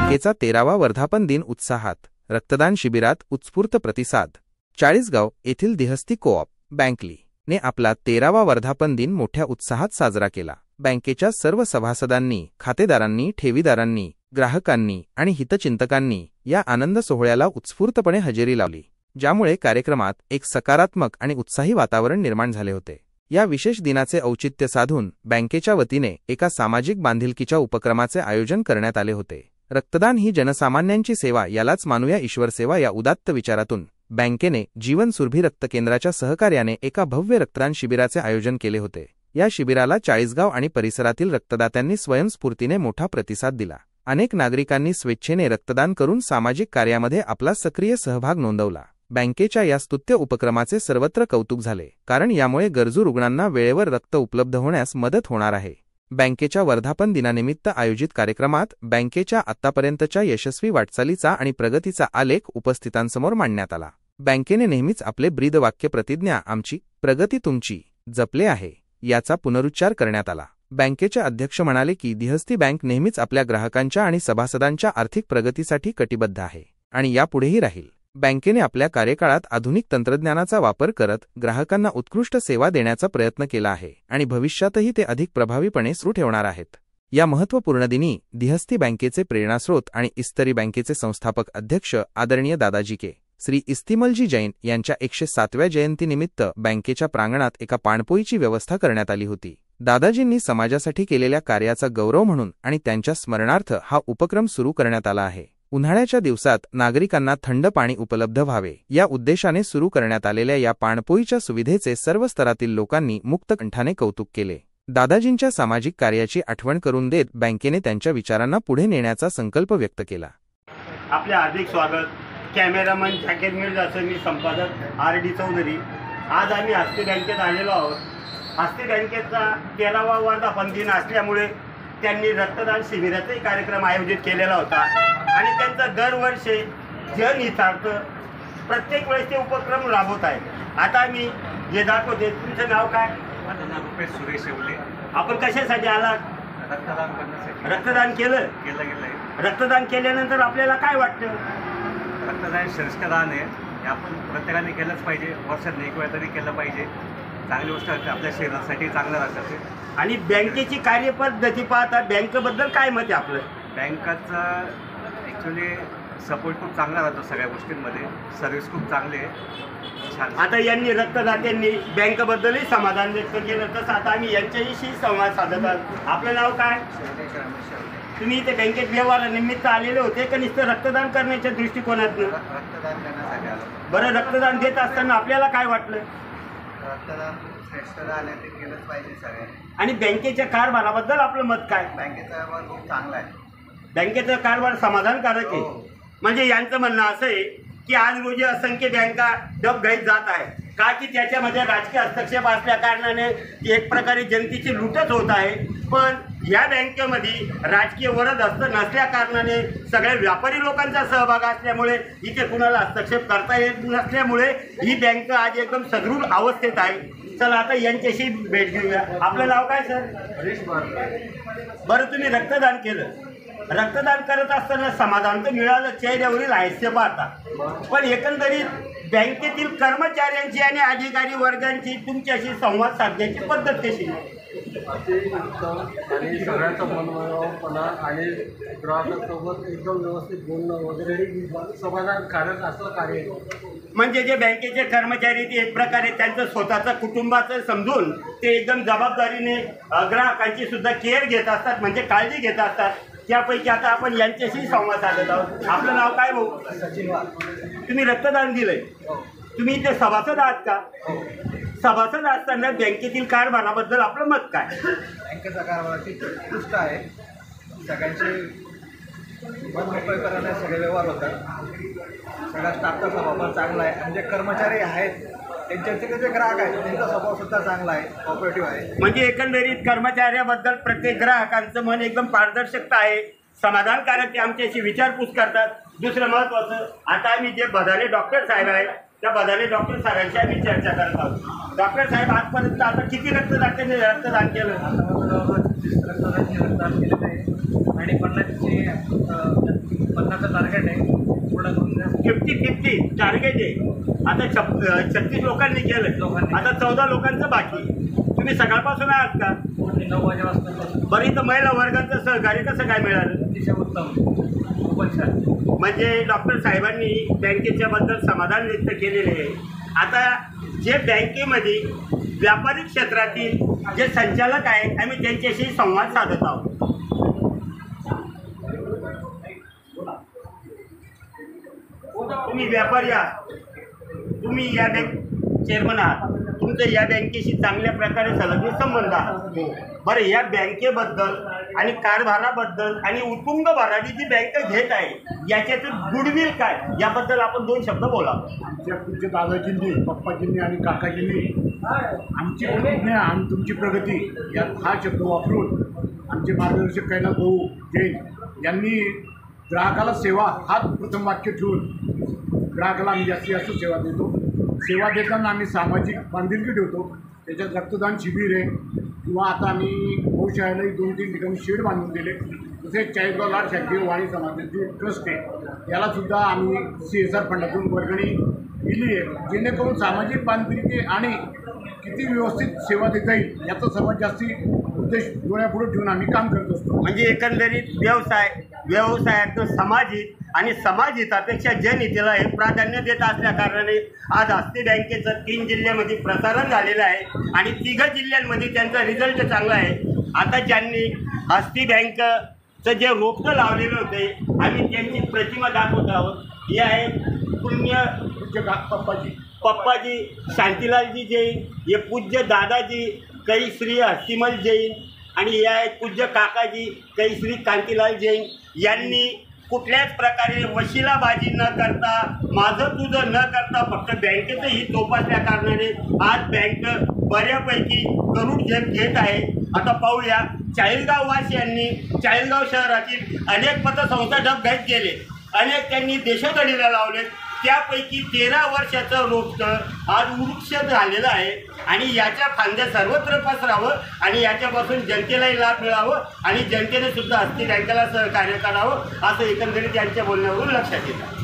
बँकेचा 13वा वर्धापन दिन उत्साहात, रक्तदान शिबिरात उत्स्फूर्त प्रतिसाद। चाळीसगाव येथील दिहस्ती कोऑप बँकली ने आपला 13वा वर्धापन दिन मोठ्या उत्साहात साजरा केला। बँकेच्या सर्व सभासदांनी, खातेदारांनी, ठेवीदारांनी, ग्राहकांनी आणि हितचिंतकांनी या आनंद सोहळ्याला उत्स्फूर्तपणे हजेरी लावली, ज्यामुळे कार्यक्रमात एक सकारात्मक आणि उत्साही वातावरण निर्माण झाले होते। या विशेष दिनाचे औचित्य साधून बँकेच्या वतीने एका सामाजिक बांधिलकीच्या उपक्रमाचे आयोजन करण्यात आले होते। रक्तदान ही जनसामान्यांची सेवा, यालाच मानूया ईश्वर सेवा या उदात्त विचारातून बँकेने जीवन सुरभी रक्त केंद्राच्या सहकार्याने एका भव्य रक्तदान शिबिराचे आयोजन केले होते। या शिबिराला चाळीसगाव आणि परिसरातील रक्तदात्यांनी स्वयंस्फूर्तीने मोठा प्रतिसाद दिला। अनेक नागरिकांनी स्वेच्छेने रक्तदान करून सामाजिक कार्यामध्ये आपला सक्रिय सहभाग नोंदवला। बँकेच्या या स्तुत्य उपक्रमाचे सर्वत्र कौतुक झाले, कारण यामुळे गरजू रुग्णांना वेळेवर रक्त उपलब्ध होण्यास मदत होणार आहे। बँकेच्या वर्धापन दिनानिमित्त आयोजित कार्यक्रमात बँकेच्या आत्तापर्यंतच्या यशस्वी वाटचालीचा आणि प्रगतीचा आलेख उपस्थितांसमोर मांडण्यात आला। बँकेने नेहमीच आपले ब्रीदवाक्य प्रतिज्ञा आमची प्रगती तुमची जपले आहे, याचा पुनरुच्चार करण्यात आला। बँकेचे अध्यक्ष म्हणाले की दिहस्ती बँक नेहमीच आपल्या ग्राहकांच्या आणि सभासदांच्या आर्थिक प्रगतीसाठी कटिबद्ध आहे आणि यापुढेही राहील। बँकेने आपल्या कार्यकाळात आधुनिक तंत्रज्ञानाचा वापर करत ग्राहकांना उत्कृष्ट सेवा देण्याचा प्रयत्न केला आहे आणि भविष्यातही ते अधिक प्रभावीपणे सुरू ठेवणार आहेत। या महत्त्वपूर्ण दिनी दिहस्ती बँकेचे प्रेरणास्रोत आणि इस्तरी बँकेचे संस्थापक अध्यक्ष आदरणीय दादाजी के. श्री इस्तिमलजी जैन यांच्या 107व्या जयंतीनिमित्त बँकेच्या प्रांगणात एका पाणपोईची व्यवस्था करण्यात आली होती। दादाजींनी समाजासाठी केलेल्या कार्याचा गौरव म्हणून आणि त्यांच्या स्मरणार्थ हा उपक्रम सुरू करण्यात आला आहे। उन्हाळ्याच्या दिवसात नागरिकांना थंड पाणी उपलब्ध व्हावे या उद्देशाने सुरू करण्यात आलेल्या या पाणपोईच्या सुविधेचे सर्व स्तरातील लोकांनी मुक्त कंठाने कौतुक केले। दादाजींच्या सामाजिक कार्याची आठवण करून देत बँकेने त्यांच्या विचारांना पुढे नेण्याचा संकल्प व्यक्त केला। आपले हार्दिक स्वागत। कॅमेरामन जॅकेट मिर्झा, मी संपादक आर.डी. चौधरी। आज आम्ही हस्ती बँकेत आलेलो आहोत। हस्ती बँकेचा 13वा वर्धापन दिन असल्यामुळे त्यांनी रक्तदान शिबिराचाही कार्यक्रम आयोजित केलेला होता आणि त्यांचा दरवर्षी जनहितार्थ प्रत्येक वेळेस ते उपक्रम राबवत आहेत। आता मी जे दाखवते, तुमचं नाव काय? माझं नाव रुपेश सुरेश शेवले। आपण कशासाठी आलात? रक्तदान करण्यासाठी। रक्तदान केलं? केलं। रक्तदान केल्यानंतर आपल्याला काय वाटतं? रक्तदान श्रेष्ठदान आहे, हे आपण प्रत्येकाने केलंच पाहिजे। वर्षात एक वेळा तरी केलं पाहिजे। चांगली गोष्ट आपल्या शरीरासाठी चांगलं राहतं। आणि बँकेची कार्यपद्धती पाहता बँकेबद्दल काय मत आहे आपलं? बँकाचा ॲक्च्युली सपोर्ट खूप चांगला राहतो सगळ्या गोष्टींमध्ये, सर्व्हिस खूप चांगली आहे, छान। आता यांनी रक्तदात्यांनी बँकेबद्दलही समाधान व्यक्त केलं, तसं आता आम्ही यांच्याशी संवाद साधत आहोत। आपलं नाव काय? तुम्ही इथे बँकेत व्यवहारानिमित्त आलेले होते का नुसतं रक्तदान करण्याच्या दृष्टिकोनातून? रक्तदान करण्यासाठी आलो। बरं, रक्तदान देत असताना आपल्याला काय वाटलं? रक्तदान श्रेष्ठदान आहे, ते केलंच पाहिजे सगळ्यांनी। आणि बँकेच्या कारभाराबद्दल आपलं मत काय? बँकेचा व्यवहार खूप चांगला आहे। बँकेचा कारभार समाधानकारक आहे। म्हणजे यांचं म्हणणं असं आहे की आज रोजी असंख्य बँका डबघाईत जात आहे का की त्याच्यामध्ये राजकीय हस्तक्षेप असल्या कारणाने एक प्रकारे जनतेची लूटच होत आहे। पण या बँकेमध्ये राजकीय वरद हस्त नसल्या कारणाने सगळ्या व्यापारी लोकांचा सहभाग असल्यामुळे इथे कुणाला हस्तक्षेप करता येत नसल्यामुळे ही बँक आज एकदम सदृढ अवस्थेत आहे। चला आता यांच्याशी भेट घेऊया। आपलं नाव काय सर? हरीश बारणे। बरं, तुम्ही रक्तदान केलं। रक्तदान करत असताना समाधान तर मिळालं, चेहऱ्यावरील हास्य पाहता, पण एकंदरीत बँकेतील कर्मचाऱ्यांची आणि अधिकारी वर्गांची तुमच्याशी संवाद साधण्याची पद्धत कशी? उत्तम आणि सगळ्यांचा मनमिळावपणा आणि ग्राहकांसोबत एकदम व्यवस्थित बोलणं वगैरे समाधानकारक असं कार्य आहे। म्हणजे जे बँकेचे कर्मचारी ते एक प्रकारे त्यांचं स्वतःचं कुटुंबाचं समजून ते एकदम जबाबदारीने ग्राहकांची सुद्धा केअर घेत असतात, म्हणजे काळजी घेत असतात। त्यापैकी आता आपण यांच्याशी संवाद साधत आहोत। आपलं नाव काय भाऊ? सचिन। तुम्ही रक्तदान दिलंय, तुम्ही इथे सभासद आहात का? सभासद असताना बँकेतील कारभाराबद्दल आपलं मत काय? बँकेचा कारभार उत्कृष्ट आहे, सगळ्यांचे मन मोकळे करायला सगळे व्यवहार होतात, सगळ्या स्टाफचा स्वभाव चांगला आहे आणि जे कर्मचारी आहेत त्यांचे जे ग्राहक आहेत त्यांचा स्वभाव सुद्धा चांगला आहे, कॉपरेटिव्ह आहे। म्हणजे एकंदरीत कर्मचाऱ्याबद्दल प्रत्येक ग्राहकांचं मन एकदम पारदर्शकता आहे, समाधानकारक, ते आमच्याशी विचारपूस करतात। दुसरं महत्त्वाचं, आता आम्ही जे बधाले डॉक्टर साहेब आहेत त्या बधाले डॉक्टर साहेबांशी आम्ही चर्चा करत आहोत। डॉक्टर साहेब, आजपर्यंत आता किती रक्तदात्यांनी रक्तदान केलं? रक्तदान केलेलं आहे आणि 50चे 50चं टार्गेट आहे, पूर्ण करून द्या. 50-50 टार्गेट आहे. आता 36 लोकांनी केलं, आता 14 लोकांचं बाकी. तुम्ही सकाळपासून आहात का? 9 वाजेपासून. बरं, इथं महिला वर्गाचं सहकार्य कसं काय मिळालं? अतिशय उत्तम, खूपच छान. म्हणजे डॉक्टर साहेबांनी बँकेच्या बद्दल समाधान व्यक्त केलेले आहे. आता जे बँकेमध्ये व्यापारी क्षेत्रातील जे संचालक आहेत, आम्ही त्यांच्याशी संवाद साधत आहोत. तुम्ही व्यापारी आहात, तुम्ही या बँक चेअरमन आहात, तुमचं या बँकेशी चांगल्या प्रकारे संलग्न संबंध आहात. बरं, या बँकेबद्दल आणि कारभाराबद्दल आणि उत्तुंग भरारी जी बँक घेत आहे याच्यातून गुडविल काय, याबद्दल आपण 2 शब्द बोला. आमच्या पुढच्या दादाजींनी, पप्पाजींनी आणि काकाजींनी आमची प्रतिज्ञा आणि तुमची प्रगती यात हा शब्द वापरून आमचे मार्गदर्शक कैलास भाऊ जैन यांनी ग्राहकाला सेवा हाच प्रथम वाक्य ठेवून ग्राहकाला आम्ही जास्तीत जास्त सेवा देतो. सेवा देताना आम्ही सामाजिक बांधिलकी ठेवतो. त्याच्यात रक्तदान शिबिर आहे किंवा आता आम्ही गौशाळेलाही 2-3 ठिकाणी शेड बांधून दिले. तसेच चाळीसगाव लाड शाखीय वाणी समाजाची ट्रस्ट आहे, यालासुद्धा आम्ही CSR फंडातून वर्गणी दिली आहे, जेणेकरून सामाजिक बांधिलकी आणि किती व्यवस्थित सेवा देता येईल याचा सर्वात जास्ती उद्देश डोळ्यापुढे ठेवून आम्ही काम करत असतो. म्हणजे एकंदरीत व्यवसायातनं समाजित आणि समाजहितापेक्षा जनहिताला हे प्राधान्य देत असल्या कारणाने आज हस्ती बँकेचं 3 जिल्ह्यामध्ये प्रसारण झालेलं आहे आणि 3 जिल्ह्यांमध्ये त्यांचा रिझल्ट चांगला आहे. आता ज्यांनी हस्ती बँकचं जे रोपटं लावलेलं होते, आम्ही त्यांची प्रतिमा दाखवत आहोत. हे आहेत पूज्य पप्पाजी शांतीलालजी जैन, हे पूज्य दादाजी कैश्री हस्तिमल जैन आणि हे आहेत पूज्य काकाजी कैश्री कांतीलाल जैन. यांनी कुठल्याच प्रकारे वशिलाबाजी न करता, माझं तुझं न करता, फक्त बँकेचं ही जोपासल्या कारणाने आज बँक बऱ्यापैकी करोड झेप घेत आहे. आता पाहूया, चाळीसगाव वासियांनी चाळीसगाव शहरातील अनेक पतसंस्था डबघाईत केले, अनेक त्यांनी देशोधडीला लावले. त्यापैकी 13 वर्षाचं रोपटं आज वृक्ष झालेलं आहे आणि याच्या फांद्या सर्वत्र पसरावं आणि याच्यापासून जनतेलाही लाभ मिळावं आणि जनतेने सुद्धा हस्ती बँकेला सहकार्य करावं, असं एकंदरीत यांच्या बोलण्यावरून लक्षात येतं.